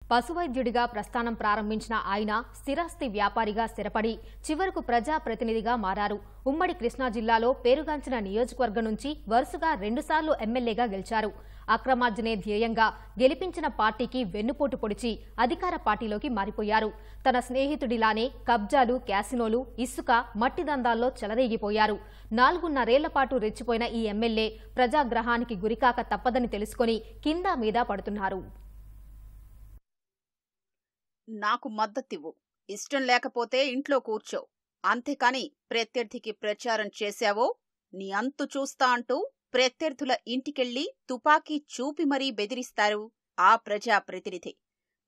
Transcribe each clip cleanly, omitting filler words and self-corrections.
పశువైద్యుడిగా ప్రస్థానం ప్రారంభించిన ఆయన స్థిరాస్తి వ్యాపారిగా స్థిరపడి చివరకు ప్రజాప్రతినిధిగా మారారు. ఉమ్మడి కృష్ణా జిల్లాలో పేరుగాంచిన నియోజకవర్గం నుంచి వరుసగా 2 సార్లు ఎమ్మెల్యేగా గెలిచారు. అక్రమార్జనే ధ్యేయంగా గెలిపించిన పార్టీకి వెన్నుపోటు పొడిచి అధికార పార్టీలోకి మారిపోయారు. తన స్నేహితుడిలానే కబ్జాలు, క్యాసినోలు, ఇసుక, మట్టి దందాల్లో చెలరేగిపోయారు. 4.5 పాటు రెచ్చిపోయిన ఈ ఎమ్మెల్యే ప్రజాగ్రహానికి గురికాక తప్పదని తెలుసుకొని కింద మీద పడుతున్నారు. నాకు మద్దతివ్వు, ఇష్టం లేకపోతే ఇంట్లో కూర్చో, అంతేకాని ప్రత్యర్థికి ప్రచారం చేశావో నీ అంతు చూస్తా అంటూ ప్రత్యర్థుల ఇంటికెళ్లి తుపాకీ చూపి మరీ బెదిరిస్తారు ఆ ప్రజాప్రతినిధి.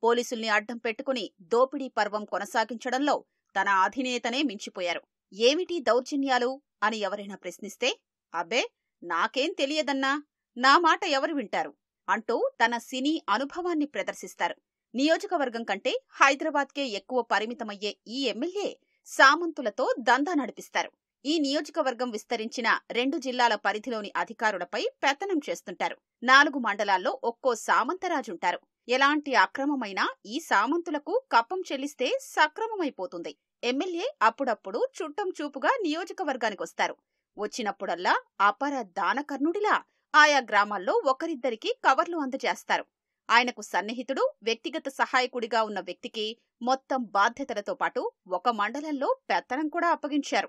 పోలీసుల్ని అడ్డం పెట్టుకుని దోపిడీ పర్వం కొనసాగించడంలో తన అధినేతనే మించిపోయారు. ఏమిటి దౌర్జన్యాలు అని ఎవరైనా ప్రశ్నిస్తే, అబ్బే నాకేం తెలియదన్నా, నా మాట ఎవరు వింటారు అంటూ తన సినీ అనుభవాన్ని ప్రదర్శిస్తారు. నియోజకవర్గం కంటే హైదరాబాద్కే ఎక్కువ పరిమితమయ్యే ఈ ఎమ్మెల్యే సామంతులతో దందా నడిపిస్తారు. ఈ నియోజకవర్గం విస్తరించిన 2 జిల్లాల పరిధిలోని అధికారులపై పెత్తనం చేస్తుంటారు. 4 మండలాల్లో ఒక్కో సామంతరాజుంటారు. ఎలాంటి అక్రమమైనా ఈ సామంతులకు కప్పం చెల్లిస్తే సక్రమమైపోతుంది. ఎమ్మెల్యే అప్పుడప్పుడు చుట్టం చూపుగా నియోజకవర్గానికొస్తారు. వచ్చినప్పుడల్లా అపర దానకర్ణుడిలా ఆయా గ్రామాల్లో ఒకరిద్దరికి కవర్లు అందజేస్తారు. ఆయనకు సన్నిహితుడు, వ్యక్తిగత సహాయకుడిగా ఉన్న వ్యక్తికి మొత్తం బాధ్యతలతో పాటు ఒక మండలంలో పెత్తనం కూడా అప్పగించారు.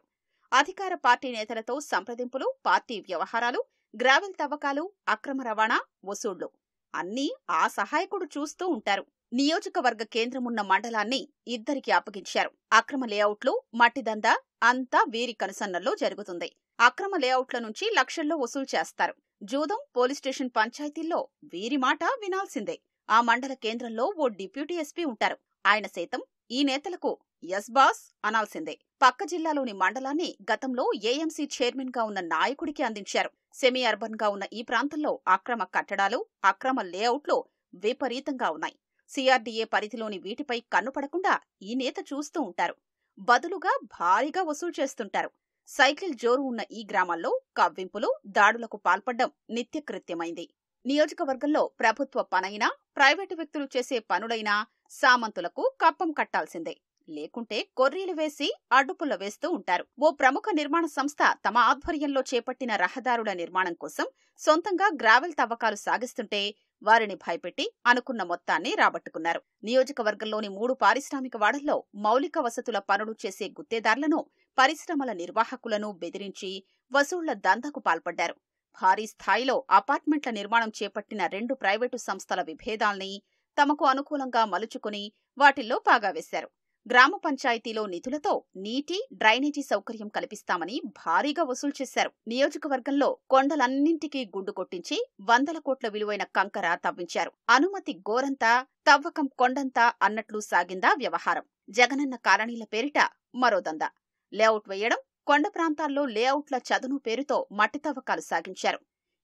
అధికార పార్టీ నేతలతో సంప్రదింపులు, పార్టీ వ్యవహారాలు, గ్రావెల్ తవ్వకాలు, అక్రమ రవాణా, వసూళ్లు అన్నీ ఆ సహాయకుడు చూస్తూ ఉంటారు. నియోజకవర్గ కేంద్రమున్న మండలాన్ని ఇద్దరికి అప్పగించారు. అక్రమ లేఅవుట్లు, మట్టిదందా అంతా వీరి కనుసన్నల్లో జరుగుతుంది. అక్రమ లేఅవుట్ల నుంచి లక్షల్లో వసూలు చేస్తారు. జూదం, పోలీస్ స్టేషన్, పంచాయతీల్లో వీరి మాట వినాల్సిందే. ఆ మండల కేంద్రంలో ఓ డిప్యూటీ ఎస్పీ ఉంటారు. ఆయన సైతం ఈ నేతలకు ఎస్ బాస్ అనాల్సిందే. పక్క జిల్లాలోని మండలాన్ని గతంలో ఏఎంసీ చైర్మన్ గా ఉన్న నాయకుడికి అందించారు. సెమీ అర్బన్ గా ఉన్న ఈ ప్రాంతంలో అక్రమ కట్టడాలు, అక్రమ లేఅవుట్లు విపరీతంగా ఉన్నాయి. సిఆర్డీఏ పరిధిలోని వీటిపై కన్నుపడకుండా ఈ నేత చూస్తూ ఉంటారు. బదులుగా భారీగా వసూలు చేస్తుంటారు. సైకిల్ జోరు ఉన్న ఈ గ్రామాల్లో కవ్వింపులు, దాడులకు పాల్పడ్డం నిత్యకృత్యమైంది. నియోజకవర్గంలో ప్రభుత్వ పనైనా, ప్రైవేటు వ్యక్తులు చేసే పనులైనా సామంతులకు కప్పం కట్టాల్సిందే. లేకుంటే కొర్రీలు వేసి అడ్డుపుల్ల వేస్తూ ఉంటారు. ఓ ప్రముఖ నిర్మాణ సంస్థ తమ ఆధ్వర్యంలో చేపట్టిన రహదారుల నిర్మాణం కోసం సొంతంగా గ్రావెల్ తవ్వకాలు సాగిస్తుంటే వారిని భయపెట్టి అనుకున్న మొత్తాన్ని రాబట్టుకున్నారు. నియోజకవర్గంలోని 3 పారిశ్రామిక వాడల్లో మౌలిక వసతుల పనులు చేసే గుత్తేదార్లను, పరిశ్రమల నిర్వాహకులను బెదిరించి వసూళ్ల దందాకు పాల్పడ్డారు. భారీ స్థాయిలో అపార్ట్మెంట్ల నిర్మాణం చేపట్టిన 2 ప్రైవేటు సంస్థల విభేదాల్ని తమకు అనుకూలంగా మలుచుకుని వాటిల్లో పాగా వేశారు. గ్రామ పంచాయతీలో నిధులతో నీటి, డ్రైనేజీ సౌకర్యం కల్పిస్తామని భారీగా వసూలు చేశారు. నియోజకవర్గంలో కొండలన్నింటికీ గుండు కొట్టించి 100 కోట్ల విలువైన కంకర తవ్వించారు. అనుమతి గోరంతా, తవ్వకం కొండంతా అన్నట్లు సాగిందా వ్యవహారం. జగనన్న కాలనీల పేరిట మరో దందా. లేఅవుట్ వేయడం, కొండ ప్రాంతాల్లో లేఅవుట్ల చదును పేరుతో మట్టి తవ్వకాలు సాగించారు.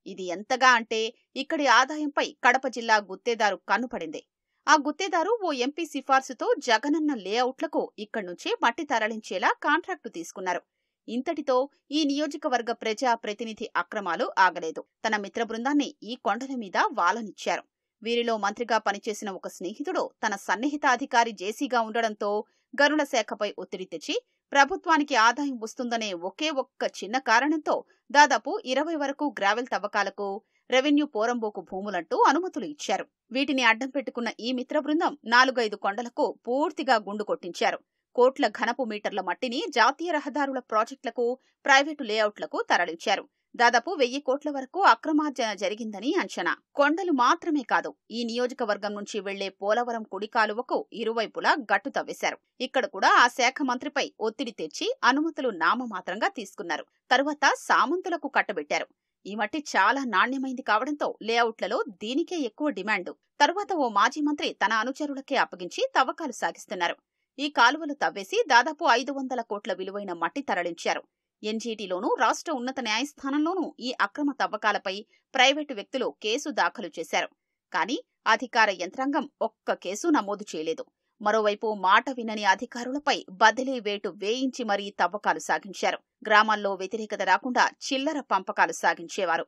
ఇది ఎంతగా అంటే ఇక్కడి ఆదాయంపై కడప జిల్లా గుత్తేదారు కన్నుపడింది. ఆ గుత్తేదారు ఓ ఎంపీ సిఫార్సుతో జగనన్న లేఅవుట్లకు ఇక్కడ్నుంచే మట్టి తరలించేలా కాంట్రాక్టు తీసుకున్నారు. ఇంతటితో ఈ నియోజకవర్గ ప్రజా ప్రతినిధి అక్రమాలు ఆగలేదు. తన మిత్ర బృందాన్ని ఈ కొండల మీద వాలనిచ్చారు. వీరిలో మంత్రిగా పనిచేసిన ఒక స్నేహితుడు తన సన్నిహిత అధికారి జేసీగా ఉండడంతో గనుల శాఖపై ఒత్తిడి తెచ్చి ప్రభుత్వానికి ఆదాయం వస్తుందనే ఒకే ఒక్క చిన్న కారణంతో దాదాపు 20 వరకు గ్రావెల్ తవ్వకాలకు, రెవెన్యూ పోరంబోకు భూములంటూ అనుమతులు ఇచ్చారు. వీటిని అడ్డం పెట్టుకున్న ఈ మిత్ర బృందం 4-5 కొండలకు పూర్తిగా గుండు కొట్టించారు. కోట్ల ఘనపు మీటర్ల మట్టిని జాతీయ రహదారుల ప్రాజెక్టులకు, ప్రైవేటు లేఅవుట్లకు తరలించారు. దాదాపు 1000 కోట్ల వరకు అక్రమార్జన జరిగిందని అంచనా. కొండలు మాత్రమే కాదు, ఈ నియోజకవర్గం నుంచి వెళ్లే పోలవరం కుడి కాలువకు ఇరువైపులా గట్టు తవ్వేశారు. ఇక్కడ కూడా ఆ శాఖ మంత్రిపై ఒత్తిడి తెచ్చి అనుమతులు నామమాత్రంగా తీసుకున్నారు. తరువాత సామంతులకు కట్టబెట్టారు. ఈ మట్టి చాలా నాణ్యమైంది కావడంతో లేఅవుట్లలో దీనికే ఎక్కువ డిమాండు. తరువాత ఓ మాజీ మంత్రి తన అనుచరులకే అప్పగించి తవ్వకాలు సాగిస్తున్నారు. ఈ కాలువలు తవ్వేసి దాదాపు 500 కోట్ల విలువైన మట్టి తరలించారు. ఎన్జీటీలోనూ, రాష్ట్ర ఉన్నత న్యాయస్థానంలోనూ ఈ అక్రమ తవ్వకాలపై ప్రైవేటు వ్యక్తులు కేసు దాఖలు చేశారు. కానీ అధికార యంత్రాంగం ఒక్క కేసు నమోదు చేయలేదు. మరోవైపు మాట వినని అధికారులపై బదిలీ వేటు వేయించి మరీ తవ్వకాలు సాగించారు. గ్రామాల్లో వ్యతిరేకత రాకుండా చిల్లర పంపకాలు సాగించేవారు.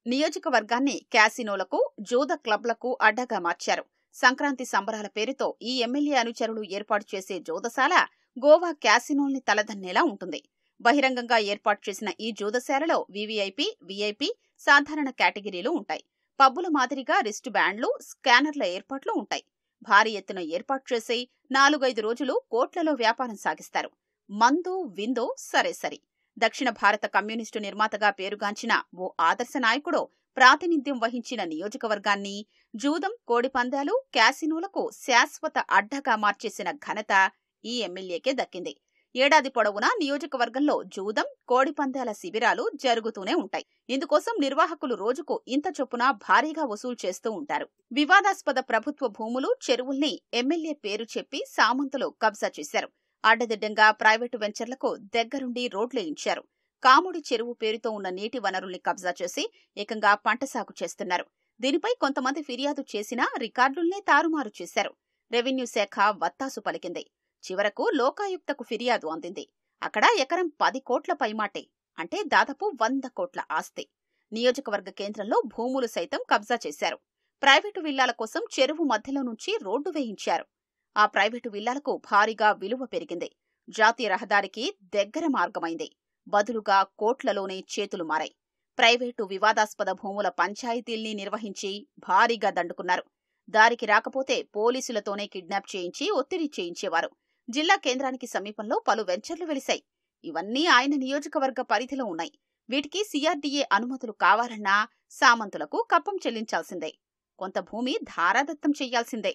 నియోజకవర్గాన్ని క్యాసినోలకు, జూద క్లబ్లకు అడ్డగా మార్చారు. సంక్రాంతి సంబరాల పేరుతో ఈ ఎమ్మెల్యే అనుచరులు ఏర్పాటు చేసే జూదశాల గోవా క్యాసినోల్ని తలదన్నేలా ఉంటుంది. బహిరంగంగా ఏర్పాటు చేసిన ఈ జూదశాలలో వీవీఐపీ, వీఐపీ, సాధారణ కేటగిరీలు ఉంటాయి. పబ్బుల మాదిరిగా రిస్ట్ బ్యాండ్లు, స్కానర్ల ఏర్పాట్లు ఉంటాయి. భారీ ఎత్తున ఏర్పాటు చేసి 4-5 రోజులు కోట్లలో వ్యాపారం సాగిస్తారు. మందు విందో సరే సరి. దక్షిణ భారత కమ్యూనిస్టు నిర్మాతగా పేరుగాంచిన ఓ ఆదర్శ నాయకుడు ప్రాతినిధ్యం వహించిన నియోజకవర్గాన్ని జూదం, కోడిపందాలు, క్యాసినోలకు శాశ్వత అడ్డగా మార్చేసిన ఘనత ఈ ఎమ్మెల్యేకే దక్కింది. ఏడాది పొడవునా నియోజకవర్గంలో జూదం, కోడిపందాల శిబిరాలు జరుగుతూనే ఉంటాయి. ఇందుకోసం నిర్వాహకులు రోజుకు ఇంత చొప్పున భారీగా వసూలు చేస్తూ ఉంటారు. వివాదాస్పద ప్రభుత్వ భూములు, చెరువుల్ని ఎమ్మెల్యే పేరు చెప్పి సామంతులు కబ్జా చేశారు. అడ్డదిడ్డంగా ప్రైవేటు వెంచర్లకు దగ్గరుండి రోడ్లేయించారు. కాముడి చెరువు పేరుతో ఉన్న నీటి వనరుల్ని కబ్జా చేసి ఏకంగా పంట సాగు చేస్తున్నారు. దీనిపై కొంతమంది ఫిర్యాదు చేసినా రికార్డుల్నే తారుమారు చేశారు. రెవెన్యూ శాఖ వత్తాసు పలికింది. చివరకు లోకాయుక్తకు ఫిర్యాదు అందింది. అక్కడ ఎకరం 10 కోట్ల పైమాటే, అంటే దాదాపు 100 కోట్ల ఆస్తి. నియోజకవర్గ కేంద్రంలో భూములు సైతం కబ్జా చేశారు. ప్రైవేటు విల్లాల కోసం చెరువు మధ్యలో నుంచి రోడ్డు వేయించారు. ఆ ప్రైవేటు విల్లాలకు భారీగా విలువ పెరిగింది. జాతీయ రహదారికి దగ్గర మార్గమైంది. బదులుగా కోట్లలోనే చేతులు మారాయి. ప్రైవేటు వివాదాస్పద భూముల పంచాయతీల్ని నిర్వహించి భారీగా దండుకున్నారు. దారికి రాకపోతే పోలీసులతోనే కిడ్నాప్ చేయించి ఒత్తిడి చేయించేవారు. జిల్లా కేంద్రానికి సమీపంలో పలు వెంచర్లు వెలిశాయి. ఇవన్నీ ఆయన నియోజకవర్గ పరిధిలో ఉన్నాయి. వీటికి సిఆర్డీఏ అనుమతులు కావాలన్నా సామంతులకు కప్పం చెల్లించాల్సిందే. కొంత భూమి ధారాదత్తం చెయ్యాల్సిందే.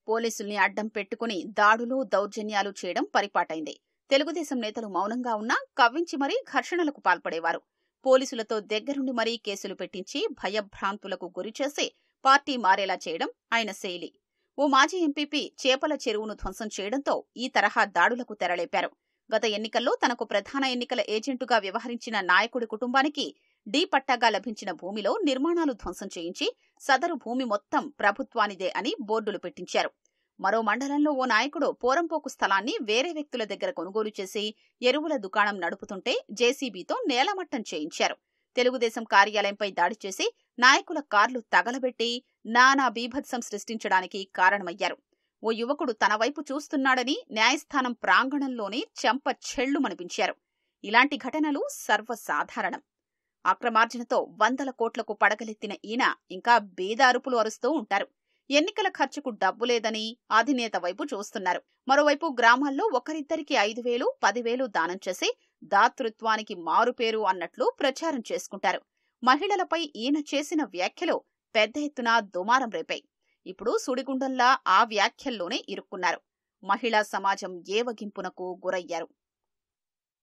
పోలీసుల్ని అడ్డం పెట్టుకుని దాడులు, దౌర్జన్యాలు చేయడం పరిపాటైంది. తెలుగుదేశం నేతలు మౌనంగా ఉన్నా కవ్వించి మరీ ఘర్షణలకు పాల్పడేవారు. పోలీసులతో దగ్గరుండి మరీ కేసులు పెట్టించి భయభ్రాంతులకు గురిచేసి పార్టీ మారేలా చేయడం ఆయన శైలి. ఓ మాజీ ఎంపీపీ చేపల చెరువును ధ్వంసం చేయడంతో ఈ తరహా దాడులకు తెరలేపారు. గత ఎన్నికల్లో తనకు ప్రధాన ఎన్నికల ఏజెంటుగా వ్యవహరించిన నాయకుడి కుటుంబానికి డి పట్టాగా లభించిన భూమిలో నిర్మాణాలు ధ్వంసం చేయించి సదరు భూమి మొత్తం ప్రభుత్వానిదే అని బోర్డులు పెట్టించారు. మరో మండలంలో ఓ నాయకుడు పోరంపోకు స్థలాన్ని వేరే వ్యక్తుల దగ్గర కొనుగోలు చేసి ఎరువుల దుకాణం నడుపుతుంటే జేసీబీతో నేలమట్టం చేయించారు. తెలుగుదేశం కార్యాలయంపై దాడి చేసి నాయకుల కార్లు తగలబెట్టి నానా బీభత్సం సృష్టించడానికి కారణమయ్యారు. ఓ యువకుడు తన వైపు చూస్తున్నాడని న్యాయస్థానం ప్రాంగణంలోనే చెంప చెళ్లుమనిపించారు. ఇలాంటి ఘటనలు సర్వసాధారణం. అక్రమార్జనతో 100 కోట్లకు పడగలెత్తిన ఈయన ఇంకా బేదారుపులు అరుస్తూ ఉంటారు. ఎన్నికల ఖర్చుకు డబ్బు లేదని అధినేత వైపు చూస్తున్నారు. మరోవైపు గ్రామాల్లో ఒకరిద్దరికి 5,000, 10,000 దానం చేసి దాతృత్వానికి మారుపేరు అన్నట్లు ప్రచారం చేసుకుంటారు. మహిళలపై ఈయన చేసిన వ్యాఖ్యలు పెద్ద ఎత్తున దుమారం రేపాయి. ఇప్పుడు సుడిగుండంలా ఆ వ్యాఖ్యల్లోనే ఇరుక్కున్నారు. మహిళా సమాజం ఏవగింపునకు గురయ్యారు.